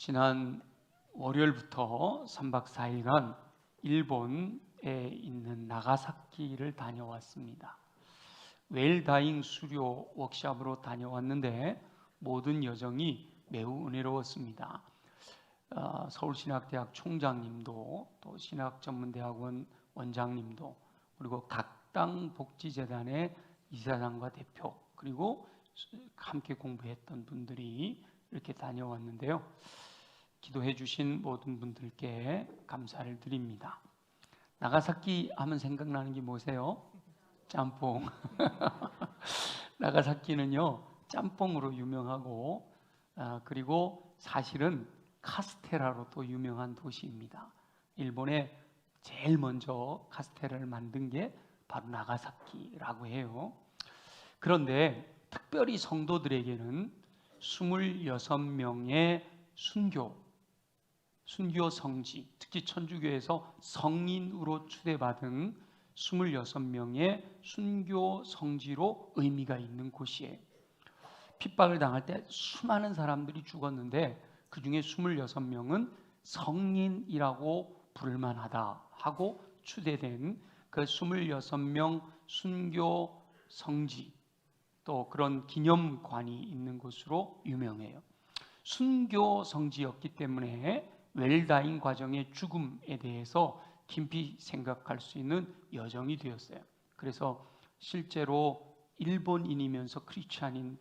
지난 월요일부터 3박 4일간 일본에 있는 나가사키를 다녀왔습니다. 웰다잉 수료 워크숍으로 다녀왔는데 모든 여정이 매우 은혜로웠습니다. 서울신학대학 총장님도 또 신학전문대학원 원장님도 그리고 각 당 복지재단의 이사장과 대표 그리고 함께 공부했던 분들이 이렇게 다녀왔는데요. 기도해 주신 모든 분들께 감사를 드립니다. 나가사키 하면 생각나는 게 뭐세요? 짬뽕. 나가사키는요 짬뽕으로 유명하고 그리고 사실은 카스테라로 또 유명한 도시입니다. 일본에 제일 먼저 카스테라를 만든 게 바로 나가사키라고 해요. 그런데 특별히 성도들에게는 26명의 순교 성지, 특히 천주교에서 성인으로 추대받은 26명의 순교 성지로 의미가 있는 곳이에요. 핍박을 당할 때 수많은 사람들이 죽었는데 그 중에 26명은 성인이라고 부를만하다 하고 추대된 그 26명 순교 성지 또 그런 기념관이 있는 곳으로 유명해요. 순교 성지였기 때문에 웰다잉 과정의 죽음에 대해서 깊이 생각할 수 있는 여정이 되었어요. 그래서 실제로 일본인이면서 크리스찬인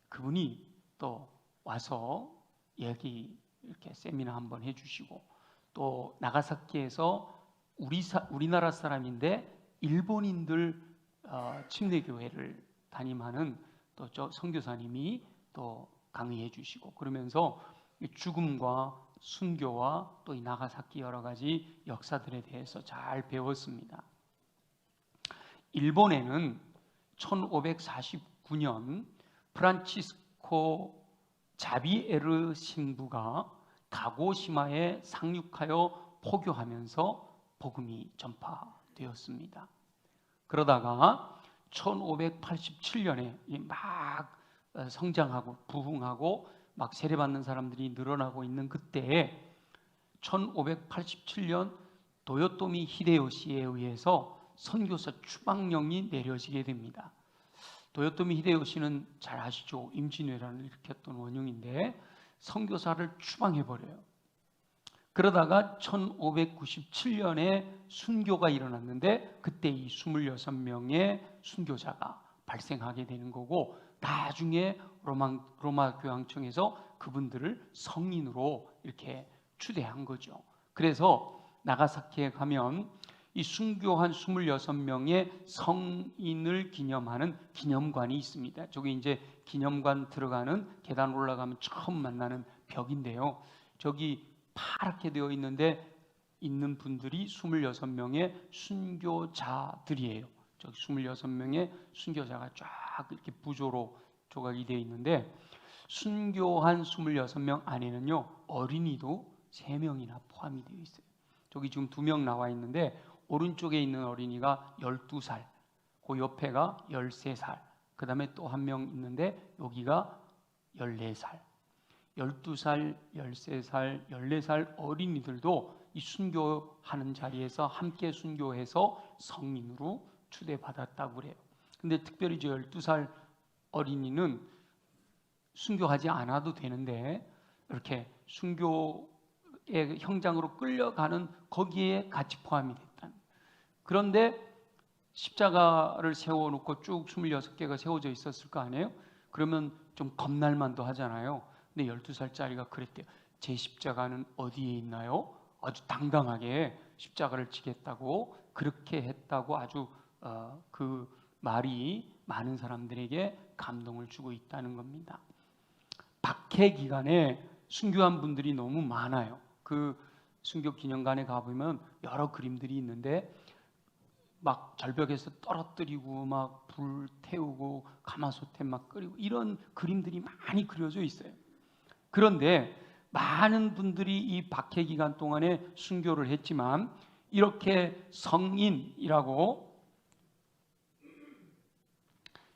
그분이 또 와서 얘기 이렇게 세미나 한번 해주시고 또 나가사키에서 우리나라 사람인데 일본인들 침례교회를 담임하는 또 저 선교사님이 또 강의해 주시고 그러면서 죽음과 순교와 또 이 나가사키 여러 가지 역사들에 대해서 잘 배웠습니다. 일본에는 1549년 프란치스코 자비에르 신부가 가고시마에 상륙하여 포교하면서 복음이 전파되었습니다. 그러다가 1587년에 막 성장하고 부흥하고 막 세례받는 사람들이 늘어나고 있는 그때에 1587년 도요토미 히데요시에 의해서 선교사 추방령이 내려지게 됩니다. 도요토미 히데요시는 잘 아시죠? 임진왜란을 일으켰던 원흉인데 선교사를 추방해버려요. 그러다가 1597년에 순교가 일어났는데 그때 이 26명의 순교자가 발생하게 되는 거고 나중에 로마 교황청에서 그분들을 성인으로 이렇게 추대한 거죠. 그래서 나가사키에 가면 이 순교한 26명의 성인을 기념하는 기념관이 있습니다. 저기 이제 기념관 들어가는 계단 올라가면 처음 만나는 벽인데요. 저기 파랗게 되어 있는 분들이 26명의 순교자들이에요. 저기 26명의 순교자가 쫙 이렇게 부조로 조각이 되어 있는데 순교한 26명 안에는요 어린이도 3명이나 포함이 되어 있어요. 저기 지금 2명 나와 있는데 오른쪽에 있는 어린이가 12살, 그 옆에가 13살, 그 다음에 또 한 명 있는데 여기가 14살 12살, 13살, 14살 어린이들도 이 순교하는 자리에서 함께 순교해서 성인으로 추대받았다고 그래요. 근데 특별히 저 12살 어린이는 순교하지 않아도 되는데 이렇게 순교의 형장으로 끌려가는 거기에 같이 포함이 됐다는. 그런데 십자가를 세워놓고 쭉 26개가 세워져 있었을 거 아니에요? 그러면 좀 겁날 만도 하잖아요. 근데 12살짜리가 그랬대요. 제 십자가는 어디에 있나요? 아주 당당하게 십자가를 지겠다고 그렇게 했다고 아주 그 말이 많은 사람들에게 감동을 주고 있다는 겁니다. 박해 기간에 순교한 분들이 너무 많아요. 그 순교 기념관에 가보면 여러 그림들이 있는데 막 절벽에서 떨어뜨리고 막 불 태우고 가마솥에 막 끓이고 이런 그림들이 많이 그려져 있어요. 그런데 많은 분들이 이 박해 기간 동안에 순교를 했지만 이렇게 성인이라고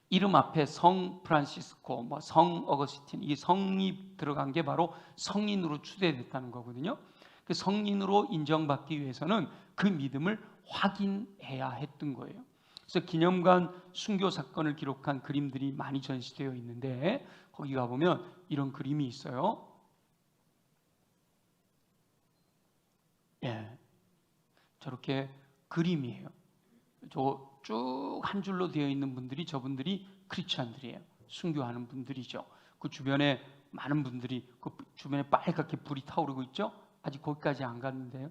이름 앞에 성 프란시스코, 뭐 성 어거스틴, 이 성이 들어간 게 바로 성인으로 추대됐다는 거거든요. 그 성인으로 인정받기 위해서는 그 믿음을 확인해야 했던 거예요. 그래서 기념관 순교 사건을 기록한 그림들이 많이 전시되어 있는데 거기 가보면 이런 그림이 있어요. 예, 저렇게 그림이에요. 저 쭉 한 줄로 되어 있는 분들이 저분들이 크리스찬들이에요. 순교하는 분들이죠. 그 주변에 많은 분들이 그 주변에 빨갛게 불이 타오르고 있죠. 아직 거기까지 안 갔는데요.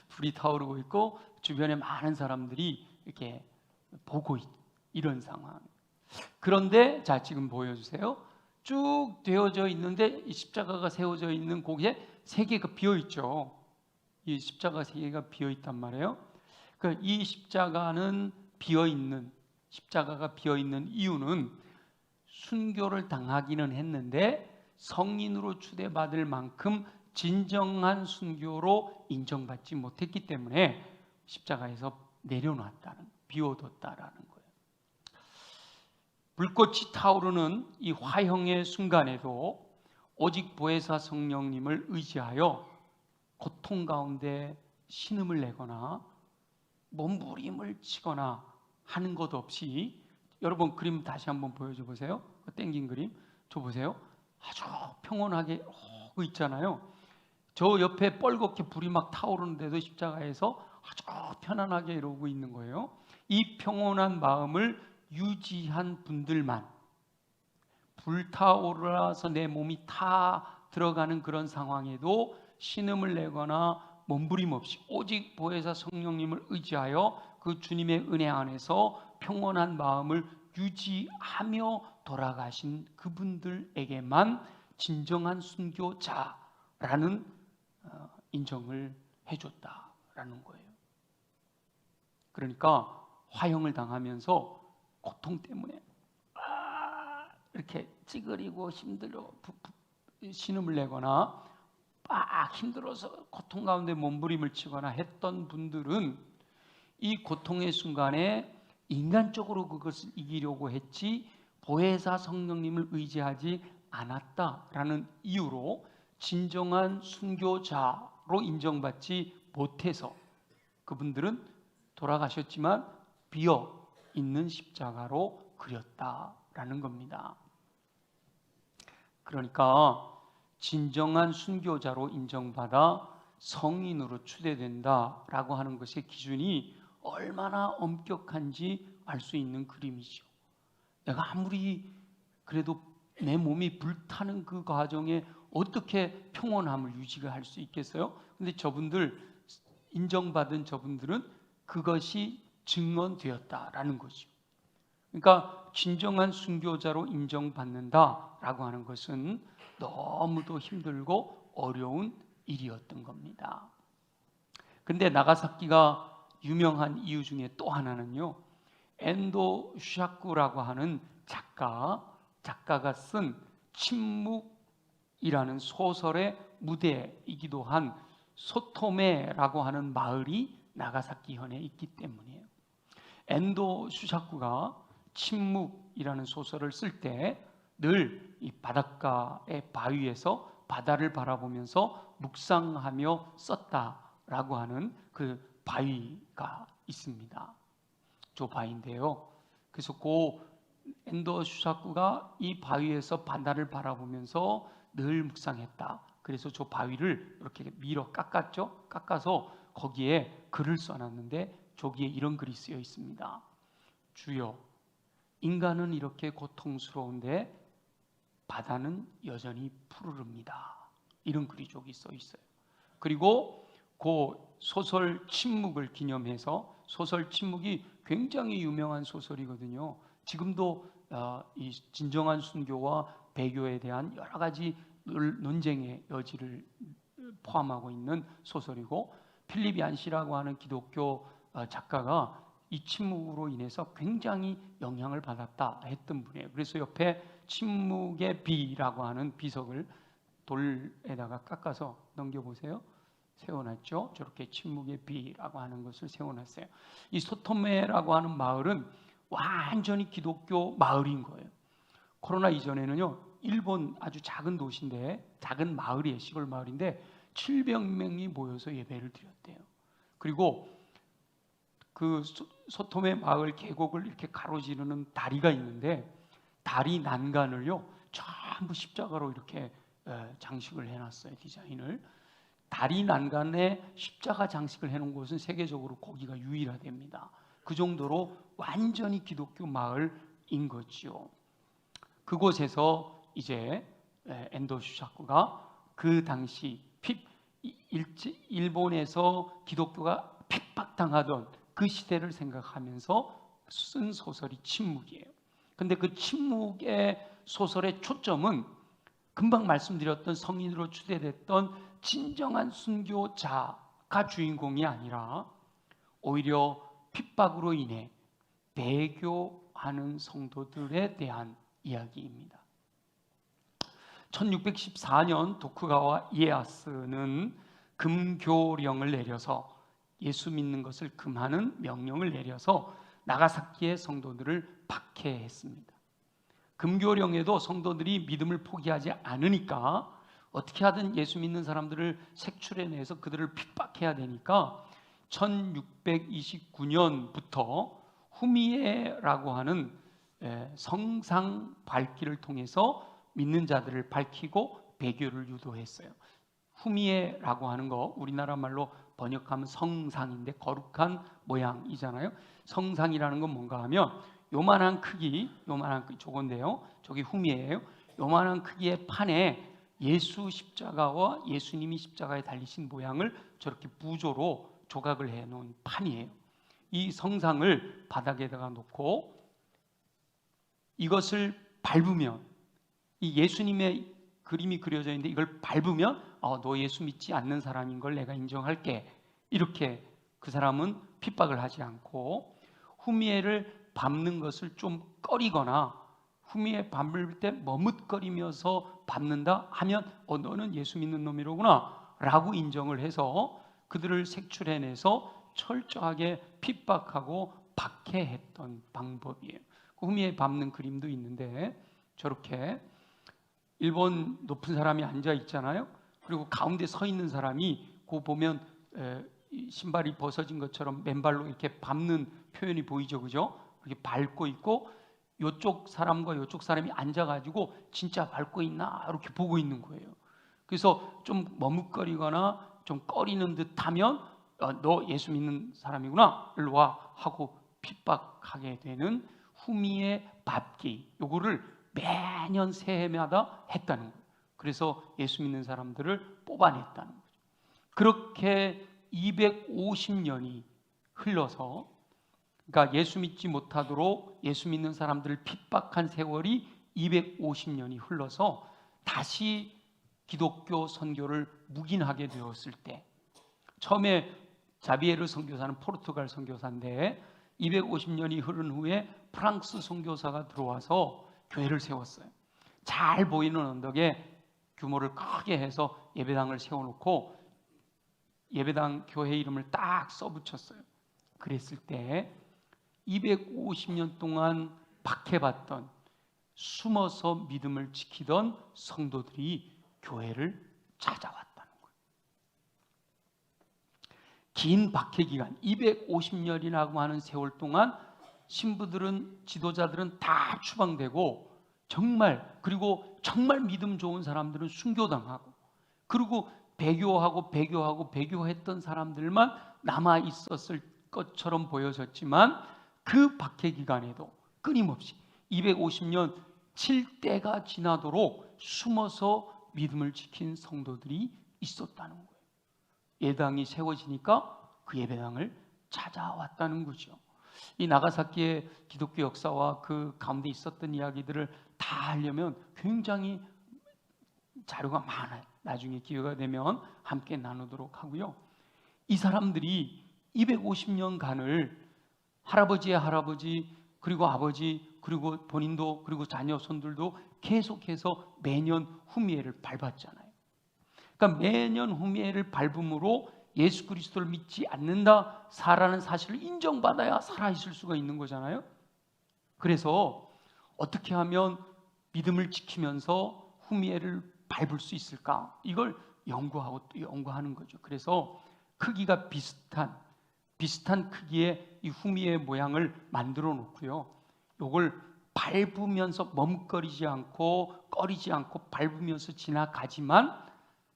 불이 타오르고 있고 주변에 많은 사람들이 이렇게 보고 이런 상황. 그런데 자 지금 보여주세요. 쭉 되어져 있는데 이 십자가가 세워져 있는 곳에 세 개가 비어 있죠. 이 십자가 세 개가 비어 있단 말이에요. 이 십자가가 비어 있는 이유는 순교를 당하기는 했는데 성인으로 추대받을 만큼 진정한 순교로 인정받지 못했기 때문에 십자가에서 내려놨다는, 비워뒀다라는 거예요. 불꽃이 타오르는 이 화형의 순간에도 오직 보혜사 성령님을 의지하여 고통 가운데 신음을 내거나 몸부림을 치거나 하는 것 없이, 여러분 그림 다시 한번 보여줘 보세요. 땡긴 그림 저 보세요. 아주 평온하게 오고 있잖아요. 저 옆에 뻘겋게 불이 막 타오르는데도 십자가에서 아주 편안하게 이러고 있는 거예요. 이 평온한 마음을 유지한 분들만, 불타오르라서 내 몸이 타 들어가는 그런 상황에도 신음을 내거나 몸부림 없이 오직 보혜사 성령님을 의지하여 그 주님의 은혜 안에서 평온한 마음을 유지하며 돌아가신 그분들에게만 진정한 순교자라는 인정을 해줬다라는 거예요. 그러니까 화형을 당하면서 고통 때문에 이렇게 찌그리고 힘들어 신음을 내거나 막 힘들어서 고통 가운데 몸부림을 치거나 했던 분들은 이 고통의 순간에 인간적으로 그것을 이기려고 했지 보혜사 성령님을 의지하지 않았다라는 이유로 진정한 순교자로 인정받지 못해서 그분들은 돌아가셨지만 비어 있는 십자가로 그렸다라는 겁니다. 그러니까 진정한 순교자로 인정받아 성인으로 추대된다라고 하는 것의 기준이 얼마나 엄격한지 알 수 있는 그림이죠. 내가 아무리 그래도 내 몸이 불타는 그 과정에 어떻게 평온함을 유지할 수 있겠어요? 근데 저분들, 인정받은 저분들은 그것이 증언되었다라는 거죠. 그러니까 진정한 순교자로 인정받는다라고 하는 것은 너무도 힘들고 어려운 일이었던 겁니다. 근데 나가사키가 유명한 이유 중에 또 하나는요, 엔도 슈샤쿠라고 하는 작가가 쓴 침묵이라는 소설의 무대이기도 한 소토메라고 하는 마을이 나가사키 현에 있기 때문이에요. 엔도 슈샤쿠가 침묵이라는 소설을 쓸 때 늘 이 바닷가의 바위에서 바다를 바라보면서 묵상하며 썼다라고 하는 그 바위가 있습니다. 저 바위인데요. 그래서 그 엔도 슈샤쿠가 이 바위에서 바다를 바라보면서 늘 묵상했다. 그래서 저 바위를 이렇게 밀어 깎았죠. 깎아서 거기에 글을 써놨는데 저기에 이런 글이 쓰여 있습니다. 주여, 인간은 이렇게 고통스러운데 바다는 여전히 푸르릅니다. 이런 글이 저기 써 있어요. 그리고 그 소설 침묵을 기념해서, 소설 침묵이 굉장히 유명한 소설이거든요. 지금도 이 진정한 순교와 배교에 대한 여러 가지 논쟁의 여지를 포함하고 있는 소설이고, 필립 얀시라고 하는 기독교 작가가 이 침묵으로 인해서 굉장히 영향을 받았다 했던 분이에요. 그래서 옆에 침묵의 비라고 하는 비석을 돌에다가 깎아서 넘겨보세요. 세워놨죠. 저렇게 침묵의 비라고 하는 것을 세워놨어요. 이 소토메라고 하는 마을은 완전히 기독교 마을인 거예요. 코로나 이전에는요, 일본 아주 작은 도시인데, 작은 마을이에요. 시골 마을인데 700명이 모여서 예배를 드렸대요. 그리고 그 소토메 마을 계곡을 이렇게 가로지르는 다리가 있는데, 다리 난간을요 전부 십자가로 이렇게 장식을 해놨어요. 디자인을. 다리 난간에 십자가 장식을 해놓은 곳은 세계적으로 거기가 유일하답니다. 그 정도로 완전히 기독교 마을인 거죠. 그곳에서 이제 엔도 슈사쿠가 그 당시 일본에서 기독교가 핍박당하던 그 시대를 생각하면서 쓴 소설이 침묵이에요. 근데 그 침묵의 소설의 초점은 금방 말씀드렸던 성인으로 추대됐던 진정한 순교자가 주인공이 아니라 오히려 핍박으로 인해 배교하는 성도들에 대한 이야기입니다. 1614년 도쿠가와 이에야스는 금교령을 내려서 예수 믿는 것을 금하는 명령을 내려서 나가사키의 성도들을 박해했습니다. 금교령에도 성도들이 믿음을 포기하지 않으니까 어떻게 하든 예수 믿는 사람들을 색출해내서 그들을 핍박해야 되니까 1629년부터 후미에라고 하는 성상 밝기를 통해서 믿는 자들을 밝히고 배교를 유도했어요. 후미에라고 하는 거 우리나라 말로 번역하면 성상인데 거룩한 모양이잖아요. 성상이라는 건 뭔가 하면 요만한 크기 저건데요. 저기 후미에예요. 요만한 크기의 판에 예수 십자가와 예수님이 십자가에 달리신 모양을 저렇게 부조로 조각을 해놓은 판이에요. 이 성상을 바닥에다가 놓고 이것을 밟으면, 이 예수님의 그림이 그려져 있는데 이걸 밟으면 너 예수 믿지 않는 사람인 걸 내가 인정할게. 이렇게 그 사람은 핍박을 하지 않고, 후미에를 밟는 것을 좀 꺼리거나 후미에 밟을 때 머뭇거리면서 밟는다 하면 너는 예수 믿는 놈이로구나 라고 인정을 해서 그들을 색출해내서 철저하게 핍박하고 박해했던 방법이에요. 그 후미에 밟는 그림도 있는데 저렇게 일본 높은 사람이 앉아 있잖아요. 그리고 가운데 서 있는 사람이 그 보면 신발이 벗어진 것처럼 맨발로 이렇게 밟는 표현이 보이죠, 그죠? 이렇게 밟고 있고 이쪽 사람과 이쪽 사람이 앉아가지고 진짜 밟고 있나 이렇게 보고 있는 거예요. 그래서 좀 머뭇거리거나 좀 꺼리는 듯하면 너 예수 믿는 사람이구나, 일로 와 하고 핍박하게 되는 후미의 밟기, 요거를 매년 새해마다 했다는 거예요. 그래서 예수 믿는 사람들을 뽑아냈다는 거죠. 그렇게 250년이 흘러서, 그러니까 예수 믿지 못하도록 예수 믿는 사람들을 핍박한 세월이 250년이 흘러서 다시 기독교 선교를 묵인하게 되었을 때, 처음에 자비에르 선교사는 포르투갈 선교사인데 250년이 흐른 후에 프랑스 선교사가 들어와서 교회를 세웠어요. 잘 보이는 언덕에 규모를 크게 해서 예배당을 세워놓고 예배당 교회 이름을 딱 써붙였어요. 그랬을 때 250년 동안 박해받던, 숨어서 믿음을 지키던 성도들이 교회를 찾아왔다는 거예요. 긴 박해 기간 250년이라고 하는 세월 동안 신부들은, 지도자들은 다 추방되고, 그리고 정말 믿음 좋은 사람들은 순교당하고, 그리고 배교했던 사람들만 남아 있었을 것처럼 보여졌지만 그 박해 기간에도 끊임없이 250년 칠 때가 지나도록 숨어서 믿음을 지킨 성도들이 있었다는 거예요. 예당이 세워지니까 그 예배당을 찾아왔다는 거죠. 이 나가사키의 기독교 역사와 그 가운데 있었던 이야기들을 다 하려면 굉장히 자료가 많아요. 나중에 기회가 되면 함께 나누도록 하고요. 이 사람들이 250년간을 할아버지의 할아버지, 그리고 아버지, 그리고 본인도, 그리고 자녀 손들도 계속해서 매년 후미에를 밟았잖아요. 그러니까 매년 후미에를 밟음으로 예수 그리스도를 믿지 않는다, 사라는 사실을 인정받아야 살아있을 수가 있는 거잖아요. 그래서 어떻게 하면 믿음을 지키면서 후미에를 밟을 수 있을까? 이걸 연구하고 또 연구하는 거죠. 그래서 크기가 비슷한 크기의 이 후미의 모양을 만들어 놓고요. 요걸 밟으면서 멈거리지 않고 꺼리지 않고 밟으면서 지나가지만,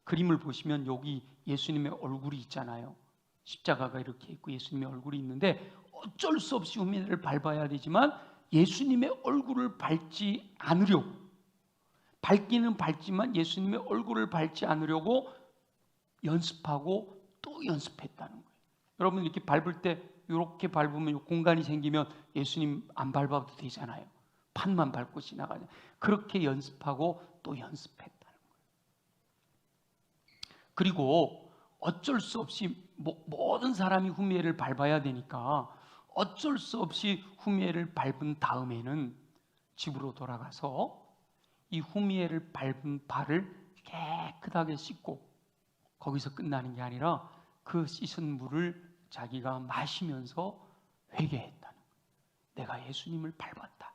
그림을 보시면 여기 예수님의 얼굴이 있잖아요. 십자가가 이렇게 있고 예수님의 얼굴이 있는데 어쩔 수 없이 후미를 밟아야 되지만 예수님의 얼굴을 밟지 않으려고, 밟기는 밟지만 예수님의 얼굴을 밟지 않으려고 연습하고 또 연습했다는 거예요. 여러분 이렇게 밟을 때 이렇게 밟으면 공간이 생기면 예수님 안 밟아도 되잖아요. 판만 밟고 지나가냐. 그렇게 연습하고 또 연습했다는 거예요. 그리고 어쩔 수 없이 모든 사람이 후미에를 밟아야 되니까 어쩔 수 없이 후미에를 밟은 다음에는 집으로 돌아가서 이 후미에를 밟은 발을 깨끗하게 씻고, 거기서 끝나는 게 아니라 그 씻은 물을 자기가 마시면서 회개했다는 거예요. 내가 예수님을 밟았다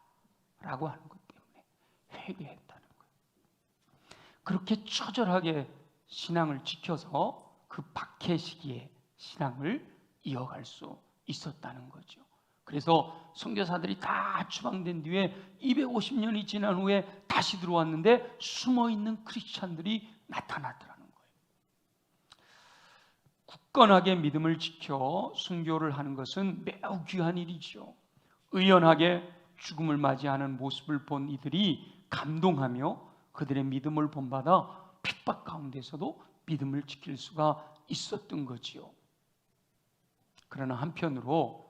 라고 하는 것 때문에 회개했다는 거예요. 그렇게 처절하게 신앙을 지켜서 그 박해 시기에 신앙을 이어갈 수 있었다는 거죠. 그래서 선교사들이 다 추방된 뒤에 250년이 지난 후에 다시 들어왔는데 숨어있는 크리스찬들이 나타나더라는 거예요. 굳건하게 믿음을 지켜 순교를 하는 것은 매우 귀한 일이죠. 의연하게 죽음을 맞이하는 모습을 본 이들이 감동하며 그들의 믿음을 본받아 핍박 가운데서도 믿음을 지킬 수가 있었던 거지요. 그러나 한편으로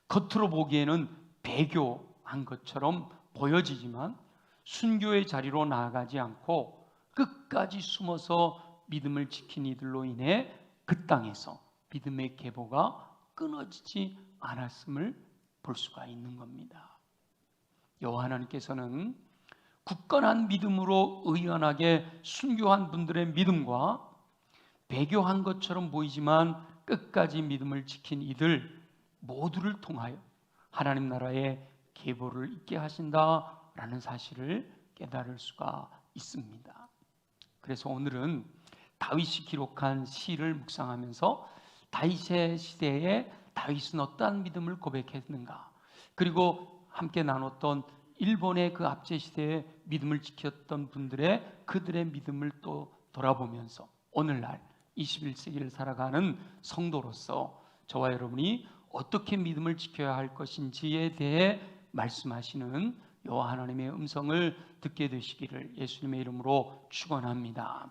겉으로 보기에는 배교한 것처럼 보여지지만 순교의 자리로 나아가지 않고 끝까지 숨어서 믿음을 지킨 이들로 인해 그 땅에서 믿음의 계보가 끊어지지 않았음을 볼 수가 있는 겁니다. 여호와 하나님께서는 굳건한 믿음으로 의연하게 순교한 분들의 믿음과 배교한 것처럼 보이지만 끝까지 믿음을 지킨 이들 모두를 통하여 하나님 나라의 계보를 있게 하신다라는 사실을 깨달을 수가 있습니다. 그래서 오늘은 다윗이 기록한 시를 묵상하면서 다윗의 시대에 다윗은 어떠한 믿음을 고백했는가, 그리고 함께 나눴던 일본의 그 압제 시대에 믿음을 지켰던 그들의 믿음을 또 돌아보면서 오늘날 21세기를 살아가는 성도로서 저와 여러분이 어떻게 믿음을 지켜야 할 것인지에 대해 말씀하시는 여호와 하나님의 음성을 듣게 되시기를 예수님의 이름으로 축원합니다.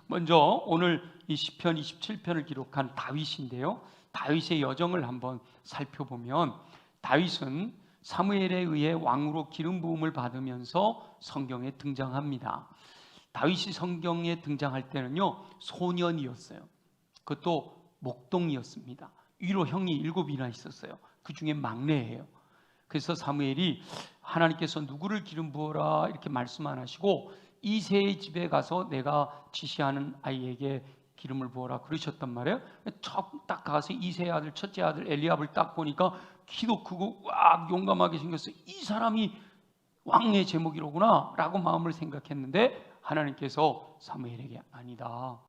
먼저 오늘 이 시편 27편을 기록한 다윗인데요, 다윗의 여정을 한번 살펴보면 다윗은 사무엘에 의해 왕으로 기름 부음을 받으면서 성경에 등장합니다. 다윗이 성경에 등장할 때는요 소년이었어요. 그것도 목동이었습니다. 위로 형이 7이나 있었어요. 그 중에 막내예요. 그래서 사무엘이 하나님께서 누구를 기름 부어라 이렇게 말씀 안 하시고 이새의 집에 가서 내가 지시하는 아이에게 기름을 부어라 그러셨단 말이에요. 딱 가서 이새의 아들 첫째 아들 엘리압을 딱 보니까 키도 크고 와 용감하게 생겼어요. 이 사람이 왕의 제목이로구나 라고 마음을 생각했는데 하나님께서 사무엘에게 아니다,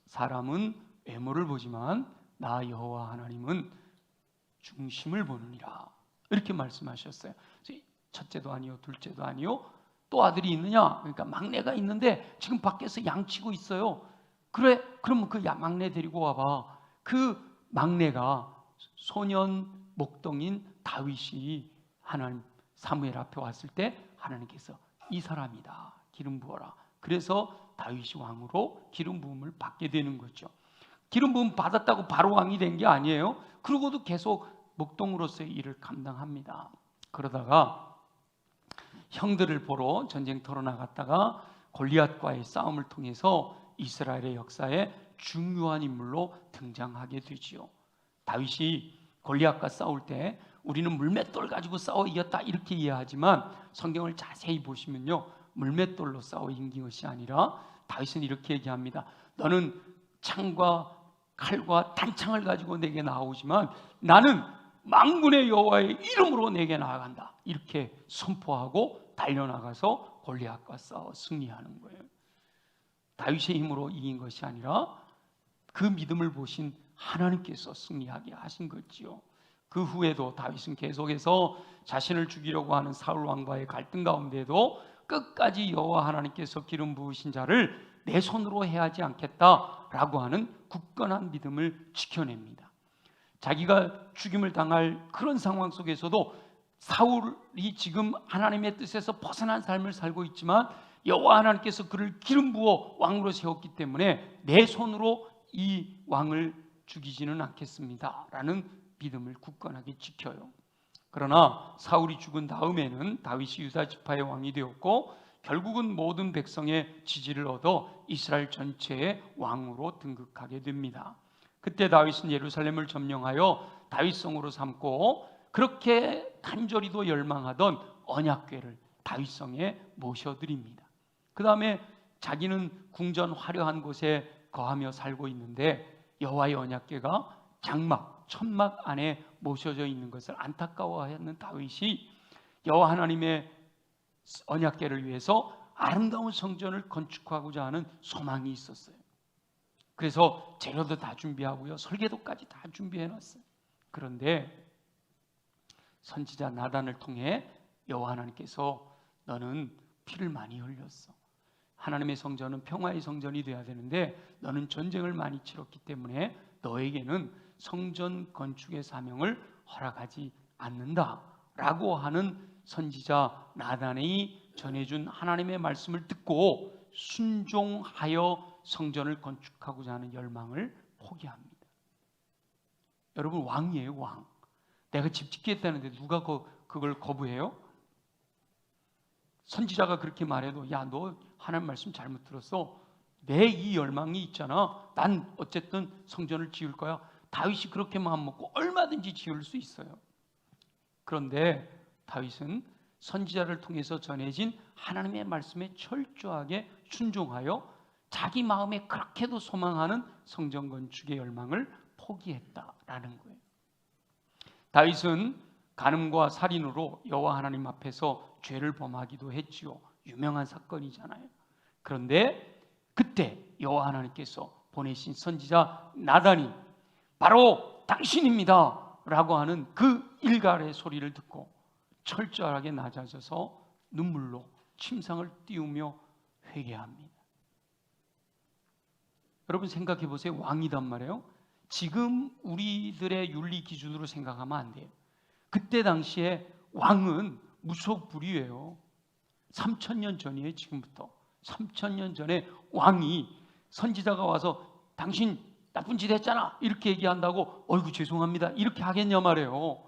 사람은 외모를 보지만 나 여호와 하나님은 중심을 보느니라 이렇게 말씀하셨어요. 첫째도 아니요 둘째도 아니요 또 아들이 있느냐, 그러니까 막내가 있는데 지금 밖에서 양치고 있어요. 그래 그러면 그 막내 데리고 와봐. 그 막내가 소년 목동인 다윗이 하나님 사무엘 앞에 왔을 때 하나님께서 이 사람이다 기름 부어라. 그래서 다윗이 왕으로 기름 부음을 받게 되는 거죠. 기름 부음 받았다고 바로 왕이 된 게 아니에요. 그러고도 계속 목동으로서의 일을 감당합니다. 그러다가 형들을 보러 전쟁터로 나갔다가 골리앗과의 싸움을 통해서 이스라엘의 역사에 중요한 인물로 등장하게 되지요. 다윗이 골리앗과 싸울 때 우리는 물맷돌 가지고 싸워 이겼다 이렇게 이해하지만 성경을 자세히 보시면요 물맷돌로 싸워 이긴 것이 아니라 다윗은 이렇게 얘기합니다. 너는 창과 칼과 단창을 가지고 내게 나오지만 나는 만군의 여호와의 이름으로 내게 나아간다, 이렇게 선포하고 달려나가서 골리앗과 싸워 승리하는 거예요. 다윗의 힘으로 이긴 것이 아니라 그 믿음을 보신 하나님께서 승리하게 하신 거지요. 그 후에도 다윗은 계속해서 자신을 죽이려고 하는 사울 왕과의 갈등 가운데도 끝까지 여호와 하나님께서 기름 부으신 자를 내 손으로 해하지 않겠다라고 하는 굳건한 믿음을 지켜냅니다. 자기가 죽임을 당할 그런 상황 속에서도 사울이 지금 하나님의 뜻에서 벗어난 삶을 살고 있지만 여호와 하나님께서 그를 기름 부어 왕으로 세웠기 때문에 내 손으로 이 왕을 죽이지는 않겠습니다 라는 믿음을 굳건하게 지켜요. 그러나 사울이 죽은 다음에는 다윗이 유다 지파의 왕이 되었고 결국은 모든 백성의 지지를 얻어 이스라엘 전체의 왕으로 등극하게 됩니다. 그때 다윗은 예루살렘을 점령하여 다윗성으로 삼고 그렇게 간절히도 열망하던 언약궤를 다윗성에 모셔드립니다. 그 다음에 자기는 궁전 화려한 곳에 거하며 살고 있는데 여호와의 언약궤가 장막, 천막 안에 모셔져 있는 것을 안타까워하는 다윗이 여호와 하나님의 언약궤를 위해서 아름다운 성전을 건축하고자 하는 소망이 있었어요. 그래서 재료도 다 준비하고요, 설계도까지 다 준비해놨어요. 그런데 선지자 나단을 통해 여호와 하나님께서 너는 피를 많이 흘렸어. 하나님의 성전은 평화의 성전이 되어야 되는데 너는 전쟁을 많이 치렀기 때문에 너에게는 성전 건축의 사명을 허락하지 않는다 라고 하는 선지자 나단이 전해준 하나님의 말씀을 듣고 순종하여 성전을 건축하고자 하는 열망을 포기합니다. 여러분, 왕이에요, 왕. 내가 집 짓겠다는데 누가 그걸 거부해요? 선지자가 그렇게 말해도 야, 너 하나님 말씀 잘못 들었어. 내 이 열망이 있잖아. 난 어쨌든 성전을 지을 거야. 다윗이 그렇게 마음 먹고 얼마든지 지을 수 있어요. 그런데 다윗은 선지자를 통해서 전해진 하나님의 말씀에 철저하게 순종하여 자기 마음에 그렇게도 소망하는 성전 건축의 열망을 포기했다라는 거예요. 다윗은 간음과 살인으로 여호와 하나님 앞에서 죄를 범하기도 했지요. 유명한 사건이잖아요. 그런데 그때 여호와 하나님께서 보내신 선지자 나단이 바로 당신입니다 라고 하는 그 일갈의 소리를 듣고 철저하게 낮아져서 눈물로 침상을 띄우며 회개합니다. 여러분 생각해 보세요. 왕이단 말이에요. 지금 우리들의 윤리 기준으로 생각하면 안 돼요. 그때 당시에 왕은 무속불위예요. 3000년 전이에요. 지금부터 3000년 전에 왕이 선지자가 와서 당신 나쁜 짓 했잖아 이렇게 얘기한다고 어이구 죄송합니다 이렇게 하겠냐 말이에요.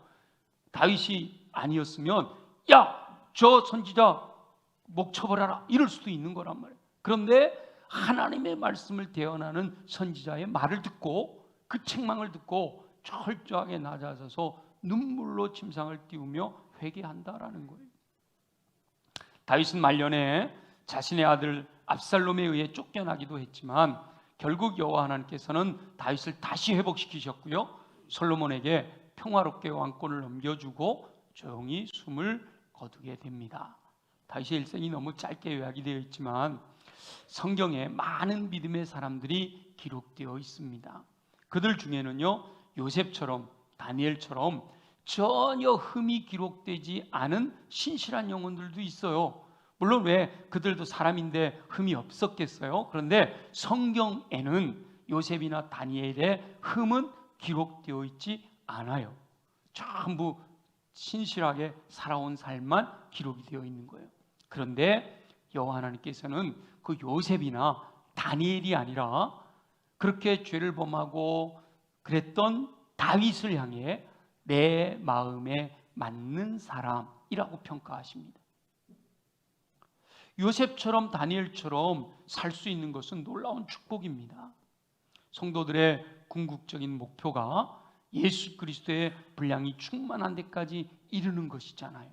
다윗이 아니었으면 야, 저 선지자 목 쳐버려라 이럴 수도 있는 거란 말이에요. 그런데 하나님의 말씀을 대언하는 선지자의 말을 듣고 그 책망을 듣고 철저하게 낮아져서 눈물로 침상을 띄우며 회개한다라는 거예요. 다윗은 말년에 자신의 아들 압살롬에 의해 쫓겨나기도 했지만 결국 여호와 하나님께서는 다윗을 다시 회복시키셨고요, 솔로몬에게 평화롭게 왕권을 넘겨주고 조용히 숨을 거두게 됩니다. 다윗의 일생이 너무 짧게 요약이 되어 있지만 성경에 많은 믿음의 사람들이 기록되어 있습니다. 그들 중에는요, 요셉처럼 다니엘처럼 전혀 흠이 기록되지 않은 신실한 영혼들도 있어요. 물론 왜 그들도 사람인데 흠이 없었겠어요? 그런데 성경에는 요셉이나 다니엘의 흠은 기록되어 있지 않아요. 전부 신실하게 살아온 삶만 기록이 되어 있는 거예요. 그런데 여호와 하나님께서는 그 요셉이나 다니엘이 아니라 그렇게 죄를 범하고 그랬던 다윗을 향해 내 마음에 맞는 사람이라고 평가하십니다. 요셉처럼 다니엘처럼 살 수 있는 것은 놀라운 축복입니다. 성도들의 궁극적인 목표가 예수 그리스도의 분량이 충만한 데까지 이르는 것이잖아요.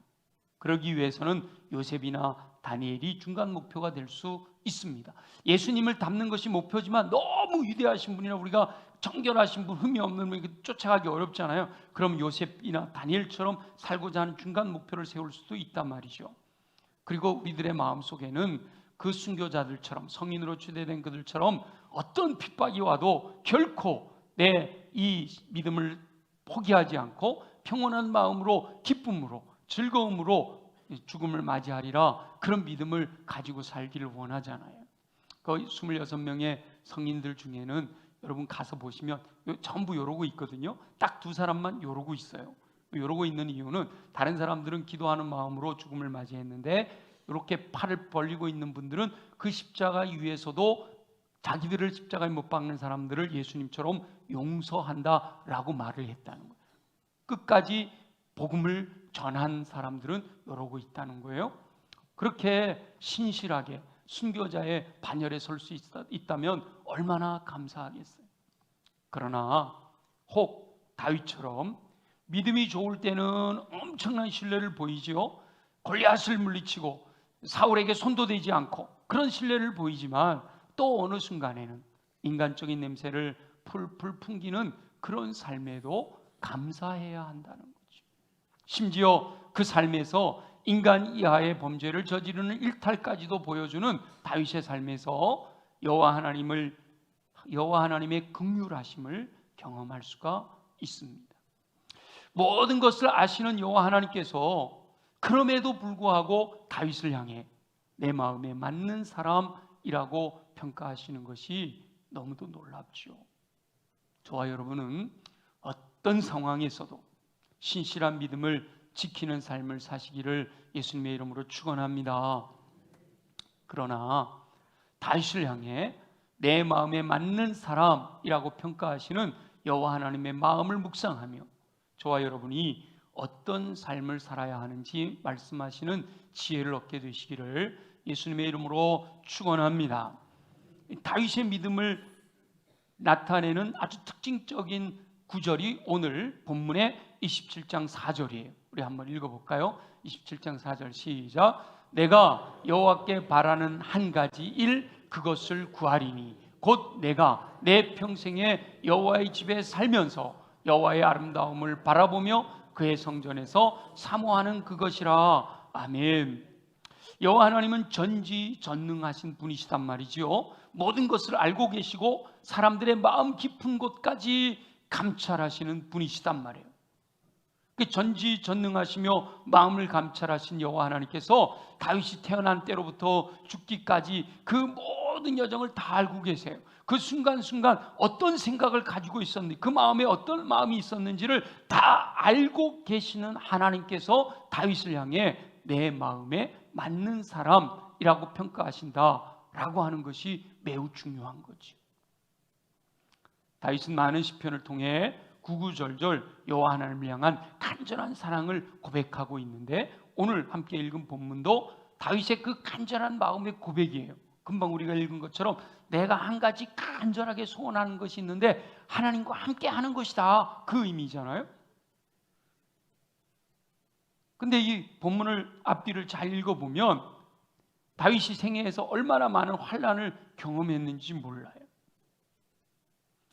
그러기 위해서는 요셉이나 다니엘이 중간 목표가 될 수 있습니다. 예수님을 닮는 것이 목표지만 너무 위대하신 분이나 우리가 정결하신 분, 흠이 없는 분 쫓아가기 어렵잖아요. 그럼 요셉이나 다니엘처럼 살고자 하는 중간 목표를 세울 수도 있단 말이죠. 그리고 우리들의 마음속에는 그 순교자들처럼, 성인으로 주대된 그들처럼 어떤 핍박이 와도 결코 내 이 믿음을 포기하지 않고 평온한 마음으로, 기쁨으로, 즐거움으로 죽음을 맞이하리라, 그런 믿음을 가지고 살기를 원하잖아요. 그 26명의 성인들 중에는 여러분 가서 보시면 전부 요러고 있거든요. 딱 두 사람만 요러고 있어요. 요러고 있는 이유는 다른 사람들은 기도하는 마음으로 죽음을 맞이했는데, 이렇게 팔을 벌리고 있는 분들은 그 십자가 위에서도 자기들을 십자가에 못 박는 사람들을 예수님처럼 용서한다라고 말을 했다는 거예요. 끝까지 복음을 전한 사람들은 이러고 있다는 거예요. 그렇게 신실하게 순교자의 반열에 설 수 있다면 얼마나 감사하겠어요. 그러나 혹 다윗처럼 믿음이 좋을 때는 엄청난 신뢰를 보이지요. 골리앗을 물리치고 사울에게 손도 대지 않고 그런 신뢰를 보이지만, 또 어느 순간에는 인간적인 냄새를 풀풀 풍기는 그런 삶에도 감사해야 한다는 거죠. 심지어 그 삶에서 인간 이하의 범죄를 저지르는 일탈까지도 보여주는 다윗의 삶에서 여호와 하나님의 긍휼하심을 경험할 수가 있습니다. 모든 것을 아시는 여호와 하나님께서 그럼에도 불구하고 다윗을 향해 내 마음에 맞는 사람이라고 평가하시는 것이 너무도 놀랍죠. 저와 여러분은 어떤 상황에서도 신실한 믿음을 지키는 삶을 사시기를 예수님의 이름으로 축원합니다. 그러나 다윗을 향해 내 마음에 맞는 사람이라고 평가하시는 여호와 하나님의 마음을 묵상하며 저와 여러분이 어떤 삶을 살아야 하는지 말씀하시는 지혜를 얻게 되시기를 예수님의 이름으로 축원합니다. 다윗의 믿음을 나타내는 아주 특징적인 구절이 오늘 본문의 27장 4절이에요. 우리 한번 읽어볼까요? 27장 4절 시작. 내가 여호와께 바라는 한 가지 일, 그것을 구하리니 곧 내가 내 평생에 여호와의 집에 살면서 여호와의 아름다움을 바라보며 그의 성전에서 사모하는 그것이라. 아멘. 여호와 하나님은 전지전능하신 분이시단 말이지요. 모든 것을 알고 계시고 사람들의 마음 깊은 곳까지 감찰하시는 분이시단 말이에요. 그 전지전능하시며 마음을 감찰하신 여호와 하나님께서 다윗이 태어난 때로부터 죽기까지 그 모든 여정을 다 알고 계세요. 그 순간순간 어떤 생각을 가지고 있었는지, 그 마음에 어떤 마음이 있었는지를 다 알고 계시는 하나님께서 다윗을 향해 내 마음에 맞는 사람이라고 평가하신다라고 하는 것이 매우 중요한 거죠. 다윗은 많은 시편을 통해 구구절절 여호와 하나님을 향한 간절한 사랑을 고백하고 있는데, 오늘 함께 읽은 본문도 다윗의 그 간절한 마음의 고백이에요. 금방 우리가 읽은 것처럼 내가 한 가지 간절하게 소원하는 것이 있는데 하나님과 함께 하는 것이다, 그 의미잖아요. 근데 이 본문을 앞뒤를 잘 읽어보면 다윗이 생애에서 얼마나 많은 환난을 경험했는지 몰라요.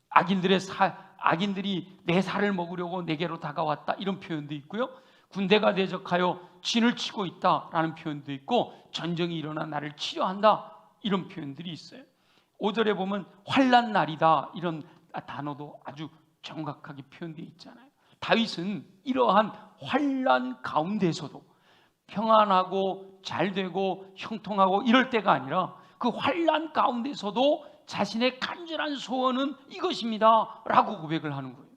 악인들이 내 살을 먹으려고 내게로 다가왔다, 이런 표현도 있고요. 군대가 대적하여 진을 치고 있다라는 표현도 있고, 전쟁이 일어나 나를 치료한다, 이런 표현들이 있어요. 5절에 보면 환난 날이다, 이런 단어도 아주 정확하게 표현되어 있잖아요. 다윗은 이러한 환난 가운데서도 평안하고 잘되고 형통하고 이럴 때가 아니라 그 환난 가운데서도 자신의 간절한 소원은 이것입니다 라고 고백을 하는 거예요.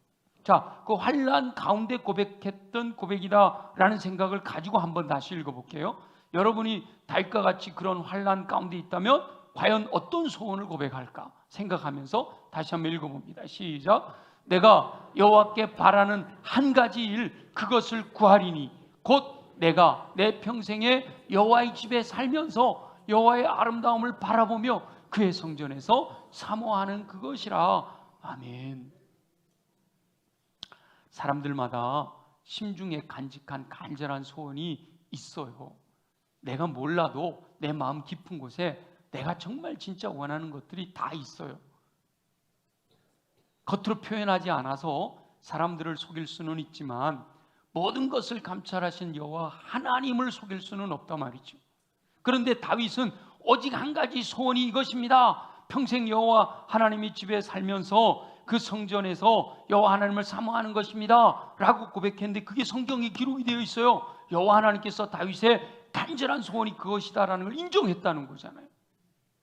자, 그 환난 가운데 고백했던 고백이다 라는 생각을 가지고 한번 다시 읽어볼게요. 여러분이 다윗과 같이 그런 환난 가운데 있다면 과연 어떤 소원을 고백할까 생각하면서 다시 한번 읽어봅니다. 시작. 내가 여호와께 바라는 한 가지 일, 그것을 구하리니 곧 내가 내 평생에 여호와의 집에 살면서 여호와의 아름다움을 바라보며 그의 성전에서 사모하는 그것이라. 아멘. 사람들마다 심중에 간직한 간절한 소원이 있어요. 내가 몰라도 내 마음 깊은 곳에 내가 정말 진짜 원하는 것들이 다 있어요. 겉으로 표현하지 않아서 사람들을 속일 수는 있지만 모든 것을 감찰하신 여호와 하나님을 속일 수는 없단 말이죠. 그런데 다윗은 오직 한 가지 소원이 이것입니다. 평생 여호와 하나님의 집에 살면서 그 성전에서 여호와 하나님을 사모하는 것입니다 라고 고백했는데 그게 성경에 기록이 되어 있어요. 여호와 하나님께서 다윗의 간절한 소원이 그것이다라는 걸 인정했다는 거잖아요.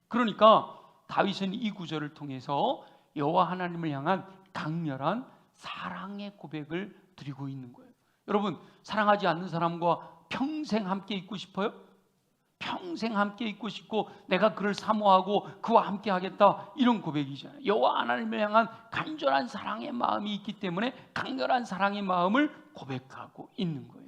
그러니까 다윗은 이 구절을 통해서 여호와 하나님을 향한 강렬한 사랑의 고백을 드리고 있는 거예요. 여러분, 사랑하지 않는 사람과 평생 함께 있고 싶어요? 평생 함께 있고 싶고 내가 그를 사모하고 그와 함께 하겠다, 이런 고백이잖아요. 여호와 하나님을 향한 간절한 사랑의 마음이 있기 때문에 강렬한 사랑의 마음을 고백하고 있는 거예요.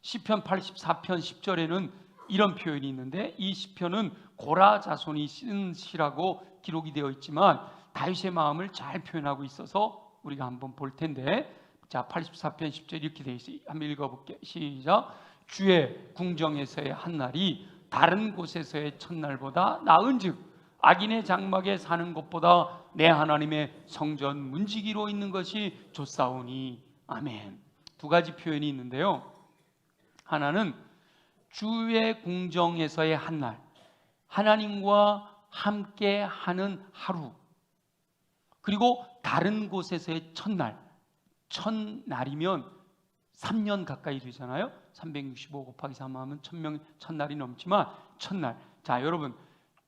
시편 84편 10절에는 이런 표현이 있는데, 이 시편은 고라 자손이 쓴 시라고 기록이 되어 있지만 다윗의 마음을 잘 표현하고 있어서 우리가 한번 볼 텐데, 자, 84편 10절 이렇게 되어 있어요. 한번 읽어볼게요. 시작. 주의 궁정에서의 한날이 다른 곳에서의 첫날보다 나은즉 악인의 장막에 사는 것보다 내 하나님의 성전 문지기로 있는 것이 좋사오니. 아멘. 두 가지 표현이 있는데요, 하나는 주의 궁정에서의 한날, 하나님과 함께 하는 하루, 그리고 다른 곳에서의 첫날. 첫날이면 3년 가까이 되잖아요. 365 곱하기 3 하면 1000명, 첫날이 넘지만 첫날. 자, 여러분,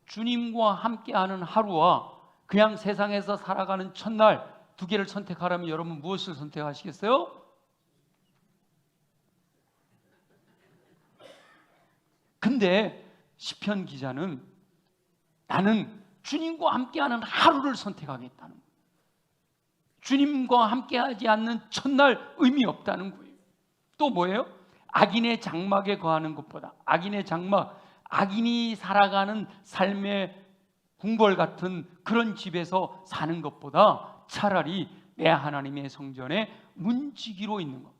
주님과 함께하는 하루와 그냥 세상에서 살아가는 첫날, 두 개를 선택하라면 여러분 무엇을 선택하시겠어요? 근데 시편 기자는 나는 주님과 함께하는 하루를 선택하겠다는 거예요. 주님과 함께하지 않는 첫날 의미 없다는 거예요. 또 뭐예요? 악인의 장막에 거하는 것보다, 악인의 장막, 악인이 살아가는 삶의 궁궐 같은 그런 집에서 사는 것보다 차라리 내 하나님의 성전에 문지기로 있는 것,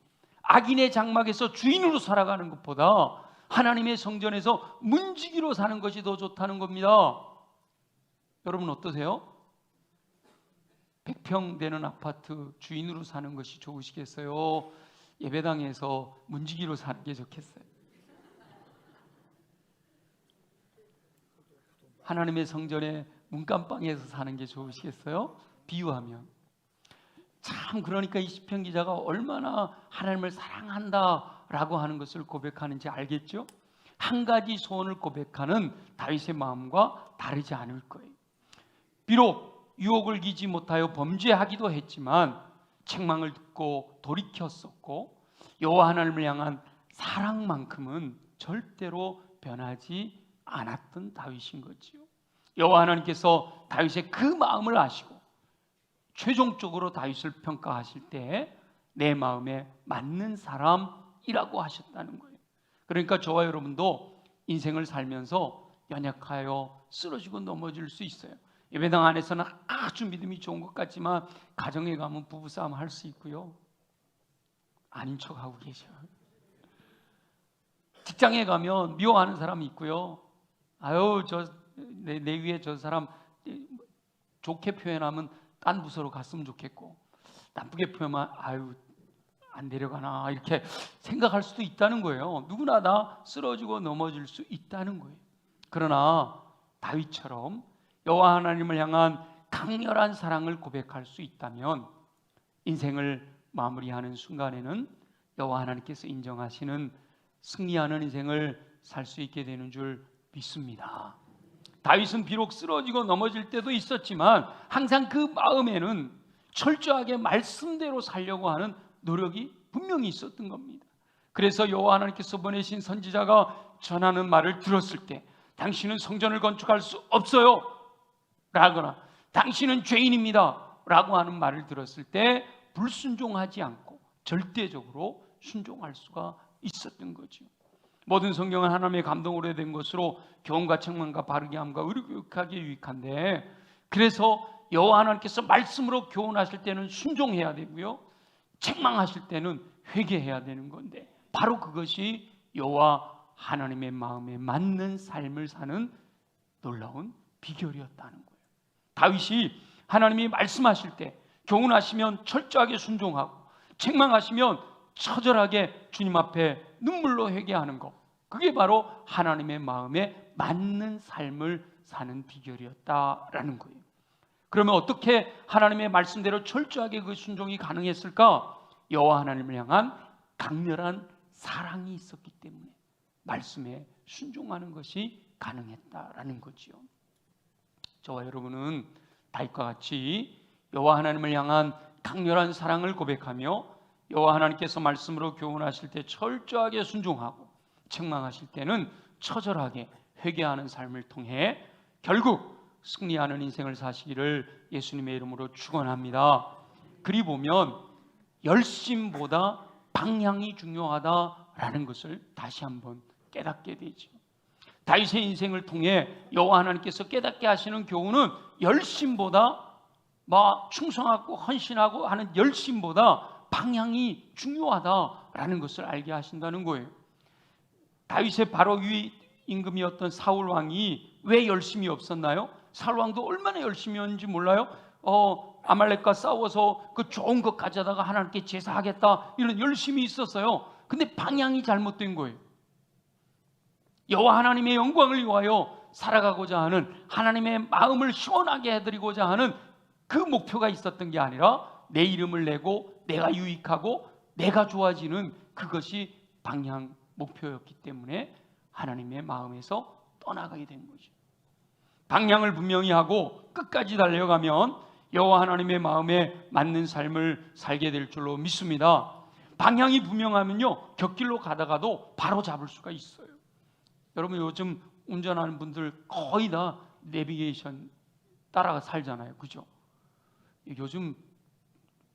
악인의 장막에서 주인으로 살아가는 것보다 하나님의 성전에서 문지기로 사는 것이 더 좋다는 겁니다. 여러분 어떠세요? 100평 되는 아파트 주인으로 사는 것이 좋으시겠어요? 예배당에서 문지기로 사는 게 좋겠어요? 하나님의 성전에 문간방에서 사는 게 좋으시겠어요? 비유하면. 참, 그러니까 이 시편 기자가 얼마나 하나님을 사랑한다라고 하는 것을 고백하는지 알겠죠? 한 가지 소원을 고백하는 다윗의 마음과 다르지 않을 거예요. 비록 유혹을 이기지 못하여 범죄하기도 했지만 책망을 듣고 돌이켰었고 여호와 하나님을 향한 사랑만큼은 절대로 변하지 않았던 다윗인 거지요. 여호와 하나님께서 다윗의 그 마음을 아시고 최종적으로 다윗을 평가하실 때 내 마음에 맞는 사람이라고 하셨다는 거예요. 그러니까 저와 여러분도 인생을 살면서 연약하여 쓰러지고 넘어질 수 있어요. 예배당 안에서는 아주 믿음이 좋은 것 같지만 가정에 가면 부부싸움 할 수 있고요, 아닌 척하고 계셔요. 직장에 가면 미워하는 사람이 있고요, 아유 내 위에 저 사람 좋게 표현하면 딴 부서로 갔으면 좋겠고, 나쁘게 표현하면 아유 안 데려가나, 이렇게 생각할 수도 있다는 거예요. 누구나 다 쓰러지고 넘어질 수 있다는 거예요. 그러나 다윗처럼 여호와 하나님을 향한 강렬한 사랑을 고백할 수 있다면 인생을 마무리하는 순간에는 여호와 하나님께서 인정하시는 승리하는 인생을 살 수 있게 되는 줄 믿습니다. 다윗은 비록 쓰러지고 넘어질 때도 있었지만 항상 그 마음에는 철저하게 말씀대로 살려고 하는 노력이 분명히 있었던 겁니다. 그래서 여호와 하나님께서 보내신 선지자가 전하는 말을 들었을 때 당신은 성전을 건축할 수 없어요 라거나 당신은 죄인입니다 라고 하는 말을 들었을 때 불순종하지 않고 절대적으로 순종할 수가 있었던 거죠. 모든 성경은 하나님의 감동으로 된 것으로 교훈과 책망과 바르게 함과 의료교육하기에 유익한데, 그래서 여호와 하나님께서 말씀으로 교훈하실 때는 순종해야 되고요, 책망하실 때는 회개해야 되는 건데 바로 그것이 여호와 하나님의 마음에 맞는 삶을 사는 놀라운 비결이었다는 거예요. 다윗이 하나님이 말씀하실 때 교훈하시면 철저하게 순종하고 책망하시면 처절하게 주님 앞에 눈물로 회개하는 것, 그게 바로 하나님의 마음에 맞는 삶을 사는 비결이었다라는 거예요. 그러면 어떻게 하나님의 말씀대로 철저하게 그 순종이 가능했을까? 여호와 하나님을 향한 강렬한 사랑이 있었기 때문에 말씀에 순종하는 것이 가능했다라는 거지요. 저와 여러분은 다윗과 같이 여호와 하나님을 향한 강렬한 사랑을 고백하며 여호와 하나님께서 말씀으로 교훈하실 때 철저하게 순종하고 책망하실 때는 처절하게 회개하는 삶을 통해 결국 승리하는 인생을 사시기를 예수님의 이름으로 축원합니다. 그리 보면 열심보다 방향이 중요하다라는 것을 다시 한번 깨닫게 되죠. 다윗의 인생을 통해 여호와 하나님께서 깨닫게 하시는 교훈은 열심보다 충성하고 헌신하고 하는 열심보다 방향이 중요하다라는 것을 알게 하신다는 거예요. 다윗의 바로 위 임금이었던 사울 왕이 왜 열심이 없었나요? 사울 왕도 얼마나 열심이었는지 몰라요? 아말렉과 싸워서 그 좋은 것 가져다가 하나님께 제사하겠다 이런 열심이 있었어요. 근데 방향이 잘못된 거예요. 여호와 하나님의 영광을 위하여 살아가고자 하는, 하나님의 마음을 시원하게 해드리고자 하는 그 목표가 있었던 게 아니라 내 이름을 내고 내가 유익하고 내가 좋아지는 그것이 방향 목표였기 때문에 하나님의 마음에서 떠나가게 된 거죠. 방향을 분명히 하고 끝까지 달려가면 여호와 하나님의 마음에 맞는 삶을 살게 될 줄로 믿습니다. 방향이 분명하면요, 곁길로 가다가도 바로 잡을 수가 있어요. 여러분, 요즘 운전하는 분들 거의 다 내비게이션 따라가 살잖아요, 그죠? 요즘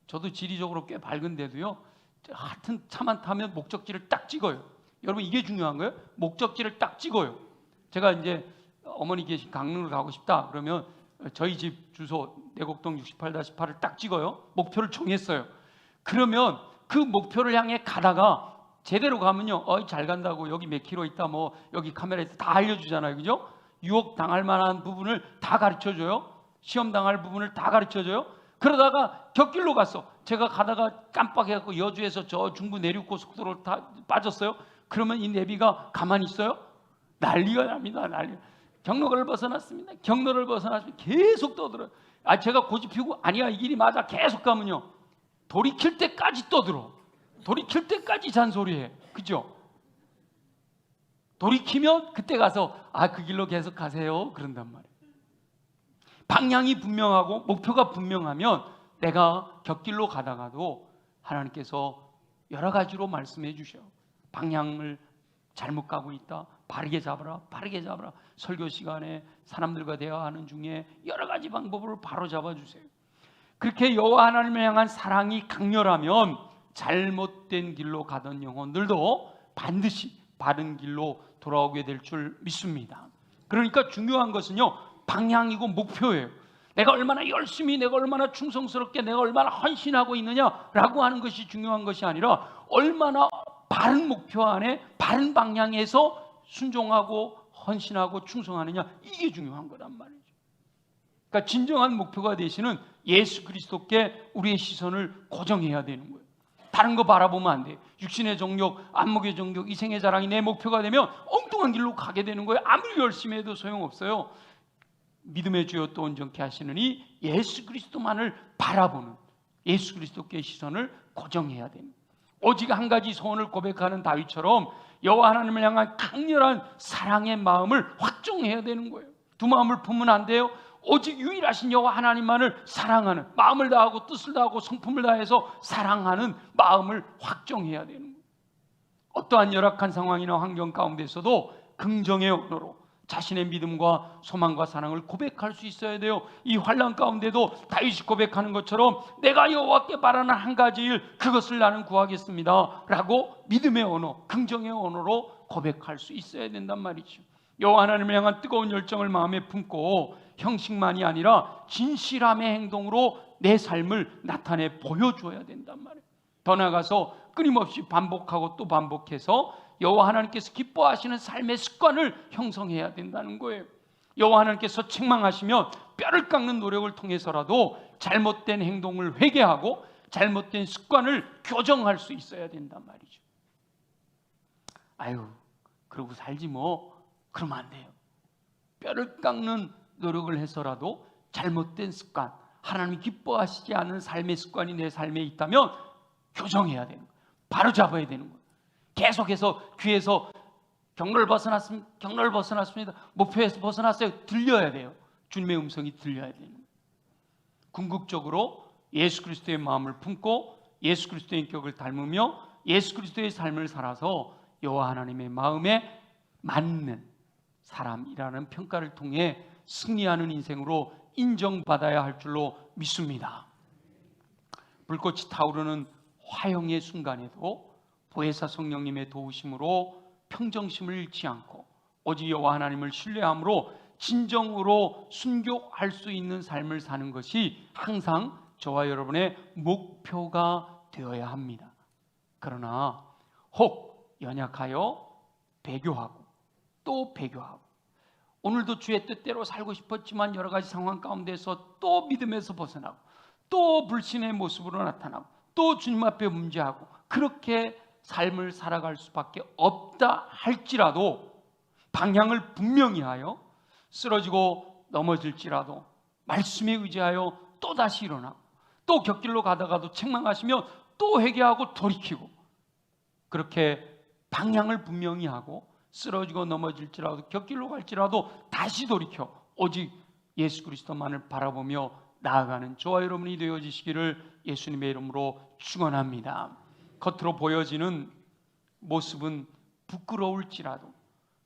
저도 지리적으로 꽤 밝은데도요, 하여튼 차만 타면 목적지를 딱 찍어요. 여러분, 이게 중요한 거예요. 목적지를 딱 찍어요. 제가 이제 어머니 계신 강릉을 가고 싶다 그러면 저희 집 주소 내곡동 68-8을 딱 찍어요. 목표를 정했어요. 그러면 그 목표를 향해 가다가 제대로 가면요, 잘 간다고, 여기 몇 킬로 있다, 뭐 여기 카메라 있다, 다 알려주잖아요, 그죠? 유혹 당할 만한 부분을 다 가르쳐줘요. 시험 당할 부분을 다 가르쳐줘요. 그러다가 곁길로 갔어. 제가 가다가 깜빡해갖고 여주에서 저 중부 내륙고속도로 다 빠졌어요. 그러면 이 내비가 가만히 있어요? 난리가 납니다. 경로를 벗어났습니다. 경로를 벗어났으면 계속 떠들어요. 제가 고집 피우고 아니야, 이 길이 맞아 계속 가면요, 돌이킬 때까지 떠들어. 돌이킬 때까지 잔소리해. 그죠? 돌이키면 그때 가서 그 길로 계속 가세요 그런단 말이에요. 방향이 분명하고 목표가 분명하면 내가 곁길로 가다가도 하나님께서 여러 가지로 말씀해 주셔. 방향을 잘못 가고 있다, 바르게 잡아라, 바르게 잡아라. 설교 시간에 사람들과 대화하는 중에 여러 가지 방법으로 바로 잡아주세요. 그렇게 여호와 하나님을 향한 사랑이 강렬하면 잘못된 길로 가던 영혼들도 반드시 바른 길로 돌아오게 될 줄 믿습니다. 그러니까 중요한 것은요, 방향이고 목표예요. 내가 얼마나 열심히, 내가 얼마나 충성스럽게, 내가 얼마나 헌신하고 있느냐라고 하는 것이 중요한 것이 아니라 얼마나 바른 목표 안에 바른 방향에서 순종하고 헌신하고 충성하느냐, 이게 중요한 거란 말이죠. 그러니까 진정한 목표가 되시는 예수 그리스도께 우리의 시선을 고정해야 되는 거예요. 다른 거 바라보면 안 돼요. 육신의 정욕, 안목의 정욕, 이생의 자랑이 내 목표가 되면 엉뚱한 길로 가게 되는 거예요. 아무리 열심히 해도 소용없어요. 믿음의 주여 또 온전케 하시느니 예수 그리스도만을 바라보는, 예수 그리스도께 시선을 고정해야 됩니다. 오직 한 가지 소원을 고백하는 다윗처럼 여호와 하나님을 향한 강렬한 사랑의 마음을 확정해야 되는 거예요. 두 마음을 품으면 안 돼요. 오직 유일하신 여호와 하나님만을 사랑하는, 마음을 다하고 뜻을 다하고 성품을 다해서 사랑하는 마음을 확정해야 되는 거예요. 어떠한 열악한 상황이나 환경 가운데서도 긍정의 언어로 자신의 믿음과 소망과 사랑을 고백할 수 있어야 돼요. 이 환난 가운데도 다윗이 고백하는 것처럼 내가 여호와께 바라는 한 가지 일, 그것을 나는 구하겠습니다 라고 믿음의 언어, 긍정의 언어로 고백할 수 있어야 된단 말이죠. 여호와 하나님을 향한 뜨거운 열정을 마음에 품고 형식만이 아니라 진실함의 행동으로 내 삶을 나타내 보여줘야 된단 말이에요. 더 나아가서 끊임없이 반복하고 또 반복해서 여호와 하나님께서 기뻐하시는 삶의 습관을 형성해야 된다는 거예요. 여호와 하나님께서 책망하시면 뼈를 깎는 노력을 통해서라도 잘못된 행동을 회개하고 잘못된 습관을 교정할 수 있어야 된단 말이죠. 아유, 그러고 살지 뭐, 그러면 안 돼요. 뼈를 깎는 노력을 해서라도 잘못된 습관, 하나님이 기뻐하시지 않은 삶의 습관이 내 삶에 있다면 교정해야 되는 거예요. 바로 잡아야 되는 거예요. 계속해서 귀에서 경로를 벗어났습니다. 목표에서 벗어났어요. 들려야 돼요. 주님의 음성이 들려야 되는 거예요. 궁극적으로 예수 그리스도의 마음을 품고 예수 그리스도의 인격을 닮으며 예수 그리스도의 삶을 살아서 여호와 하나님의 마음에 맞는 사람이라는 평가를 통해 승리하는 인생으로 인정받아야 할 줄로 믿습니다. 불꽃이 타오르는 화형의 순간에도 보혜사 성령님의 도우심으로 평정심을 잃지 않고 오직 여호와 하나님을 신뢰함으로 진정으로 순교할 수 있는 삶을 사는 것이 항상 저와 여러분의 목표가 되어야 합니다. 그러나 혹 연약하여 배교하고 또 배교하고 오늘도 주의 뜻대로 살고 싶었지만 여러 가지 상황 가운데서 또 믿음에서 벗어나고 또 불신의 모습으로 나타나고 또 주님 앞에 문제하고 그렇게 삶을 살아갈 수밖에 없다 할지라도 방향을 분명히 하여 쓰러지고 넘어질지라도 말씀에 의지하여 또다시 일어나고 또 곁길로 가다가도 책망하시며 또 회개하고 돌이키고 그렇게 방향을 분명히 하고 쓰러지고 넘어질지라도 곁길로 갈지라도 다시 돌이켜 오직 예수 그리스도만을 바라보며 나아가는 저와 여러분이 되어지시기를 예수님의 이름으로 축원합니다. 겉으로 보여지는 모습은 부끄러울지라도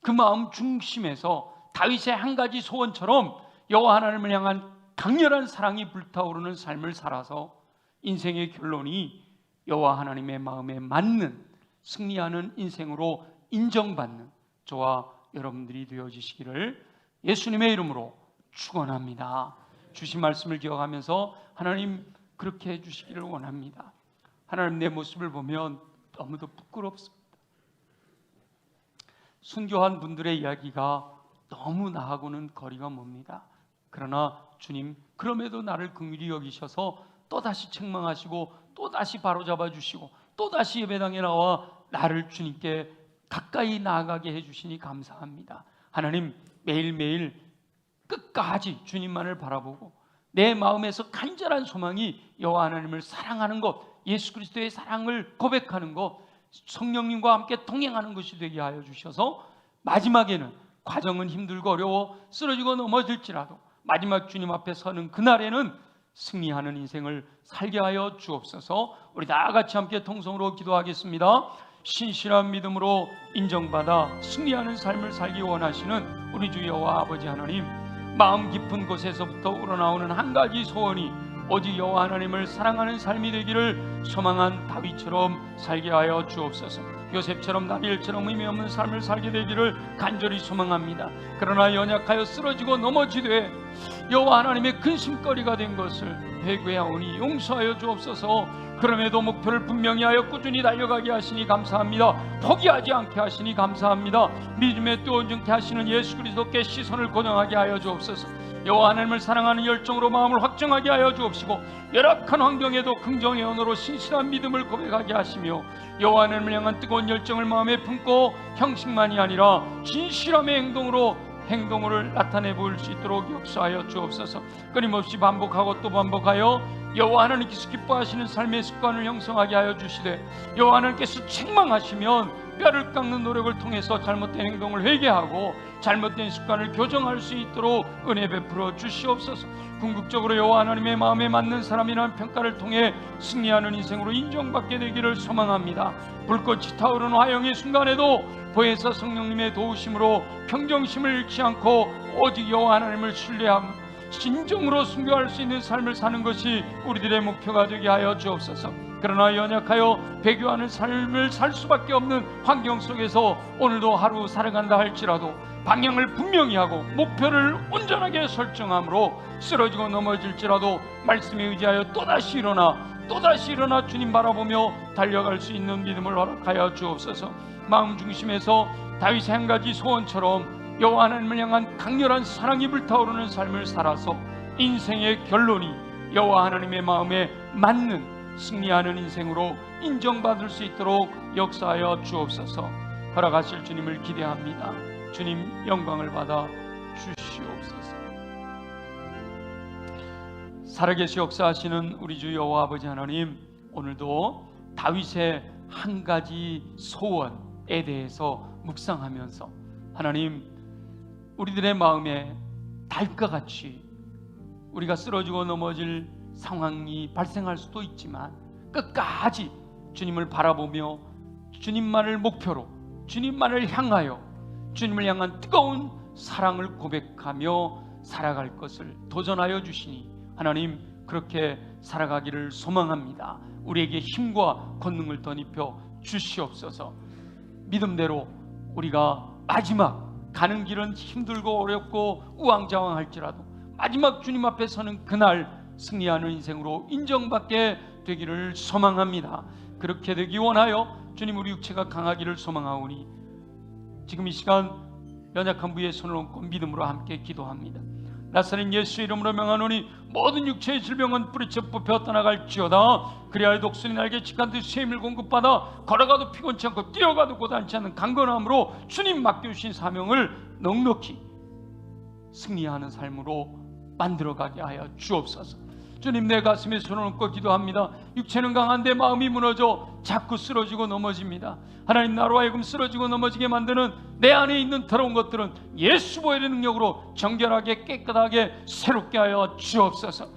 그 마음 중심에서 다윗의 한 가지 소원처럼 여호와 하나님을 향한 강렬한 사랑이 불타오르는 삶을 살아서 인생의 결론이 여호와 하나님의 마음에 맞는 승리하는 인생으로 인정받는 저와 여러분들이 되어지시기를 예수님의 이름으로 축원합니다. 주신 말씀을 기억하면서 하나님 그렇게 해주시기를 원합니다. 하나님 내 모습을 보면 너무도 부끄럽습니다. 순교한 분들의 이야기가 너무 나하고는 거리가 멉니다. 그러나 주님 그럼에도 나를 긍휼히 여기셔서 또다시 책망하시고 또다시 바로잡아 주시고 또다시 예배당에 나와 나를 주님께 가까이 나아가게 해주시니 감사합니다. 하나님 매일매일 끝까지 주님만을 바라보고 내 마음에서 간절한 소망이 여호와 하나님을 사랑하는 것, 예수 그리스도의 사랑을 고백하는 것, 성령님과 함께 동행하는 것이 되게 하여 주셔서 마지막에는 과정은 힘들고 어려워 쓰러지고 넘어질지라도 마지막 주님 앞에 서는 그날에는 승리하는 인생을 살게 하여 주옵소서. 우리 다 같이 함께 통성으로 기도하겠습니다. 신실한 믿음으로 인정받아 승리하는 삶을 살기 원하시는 우리 주 여호와 아버지 하나님, 마음 깊은 곳에서부터 우러나오는 한 가지 소원이 오직 여호와 하나님을 사랑하는 삶이 되기를 소망한 다윗처럼 살게 하여 주옵소서. 요셉처럼 다니엘처럼 의미 없는 삶을 살게 되기를 간절히 소망합니다. 그러나 연약하여 쓰러지고 넘어지되 여호와 하나님의 근심거리가 된 것을 회개하오니 용서하여 주옵소서. 그럼에도 목표를 분명히 하여 꾸준히 달려가게 하시니 감사합니다. 포기하지 않게 하시니 감사합니다. 믿음에 또 온전케 하시는 예수 그리스도께 시선을 고정하게 하여 주옵소서. 여호와 하나님을 사랑하는 열정으로 마음을 확정하게 하여 주옵시고 열악한 환경에도 긍정의 언어로 신실한 믿음을 고백하게 하시며 여호와 하나님을 향한 뜨거운 열정을 마음에 품고 형식만이 아니라 진실함의 행동을 나타내 보일 수 있도록 역사하여 주옵소서. 끊임없이 반복하고 또 반복하여 여호와 하나님께서 기뻐하시는 삶의 습관을 형성하게 하여 주시되 여호와 하나님께서 책망하시면 뼈를 깎는 노력을 통해서 잘못된 행동을 회개하고 잘못된 습관을 교정할 수 있도록 은혜 베풀어 주시옵소서. 궁극적으로 여호와 하나님의 마음에 맞는 사람이라는 평가를 통해 승리하는 인생으로 인정받게 되기를 소망합니다. 불꽃이 타오르는 화형의 순간에도 보혜사 성령님의 도우심으로 평정심을 잃지 않고 오직 여호와 하나님을 신뢰함 진정으로 순교할 수 있는 삶을 사는 것이 우리들의 목표가 되게 하여 주옵소서. 그러나 연약하여 배교하는 삶을 살 수밖에 없는 환경 속에서 오늘도 하루 살아간다 할지라도 방향을 분명히 하고 목표를 온전하게 설정함으로 쓰러지고 넘어질지라도 말씀에 의지하여 또다시 일어나 또다시 일어나 주님 바라보며 달려갈 수 있는 믿음을 허락하여 주옵소서. 마음 중심에서 다윗의 한 가지 소원처럼 여호와 하나님을 향한 강렬한 사랑이 불타오르는 삶을 살아서 인생의 결론이 여호와 하나님의 마음에 맞는 승리하는 인생으로 인정받을 수 있도록 역사하여 주옵소서. 허락하실 주님을 기대합니다. 주님 영광을 받아 주시옵소서. 살아계시 역사하시는 우리 주 여호와 아버지 하나님, 오늘도 다윗의 한 가지 소원에 대해서 묵상하면서 하나님, 우리들의 마음에 달과 같이 우리가 쓰러지고 넘어질 상황이 발생할 수도 있지만 끝까지 주님을 바라보며 주님만을 목표로 주님만을 향하여 주님을 향한 뜨거운 사랑을 고백하며 살아갈 것을 도전하여 주시니 하나님, 그렇게 살아가기를 소망합니다. 우리에게 힘과 권능을 덧입혀 주시옵소서. 믿음대로 우리가 마지막 가는 길은 힘들고 어렵고 우왕좌왕할지라도 마지막 주님 앞에 서는 그날 승리하는 인생으로 인정받게 되기를 소망합니다. 그렇게 되기 원하여 주님, 우리 육체가 강하기를 소망하오니 지금 이 시간 연약한 부위에 손을 얹고 믿음으로 함께 기도합니다. 나사렛 예수 이름으로 명하노니 모든 육체의 질병은 뿌리쳐 뽑혀 떠나갈지어다. 그리하여 독수리 날개 직한 듯 쇠임을 공급받아 걸어가도 피곤치 않고 뛰어가도 고단치 않는 강건함으로 주님 맡겨주신 사명을 넉넉히 승리하는 삶으로 만들어가게 하여 주옵소서. 주님, 내 가슴에 손을 얹고 기도합니다. 육체는 강한데 마음이 무너져 자꾸 쓰러지고 넘어집니다. 하나님, 나로 하여금 쓰러지고 넘어지게 만드는 내 안에 있는 더러운 것들은 예수 보혈의 능력으로 정결하게 깨끗하게 새롭게 하여 주옵소서.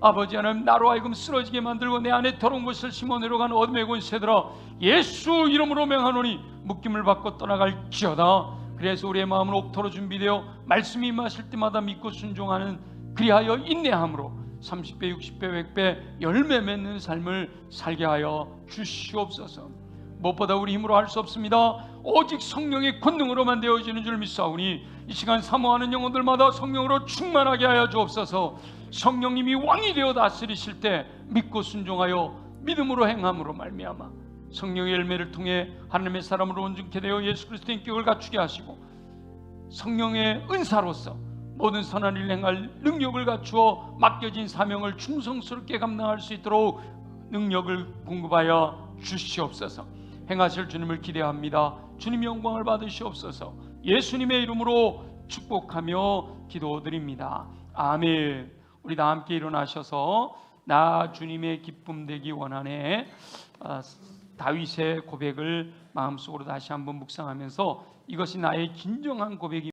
아버지 하나님, 나로 하여금 쓰러지게 만들고 내 안에 더러운 것을 심어 내려간 어둠의 권세들아, 예수 이름으로 명하노니 묶임을 받고 떠나갈지어다. 그래서 우리의 마음은 옥토로 준비되어 말씀이 임하실 때마다 믿고 순종하는, 그리하여 인내함으로 30배, 60배, 100배 열매 맺는 삶을 살게 하여 주시옵소서. 무엇보다 우리 힘으로 할 수 없습니다. 오직 성령의 권능으로만 되어지는 줄 믿사오니 이 시간 사모하는 영혼들마다 성령으로 충만하게 하여 주옵소서. 성령님이 왕이 되어 다스리실 때 믿고 순종하여 믿음으로 행함으로 말미암아 성령의 열매를 통해 하나님의 사람으로 온전케 되어 예수 그리스도의 인격을 갖추게 하시고 성령의 은사로서 모든 선한 일을 행할 능력을 갖추어 맡겨진 사명을 충성스럽게 감당할 수 있도록 능력을 공급하여 주시옵소서. 행하실 주님을 기대합니다. 주님 영광을 받으시옵소서. 예수님의 이름으로 축복하며 기도드립니다. 아멘. 우리 다 함께 일어나셔서 나 주님의 기쁨 되기 원하네, 다윗의 고백을 마음속으로 다시 한번 묵상하면서 이것이 나의 진정한 고백이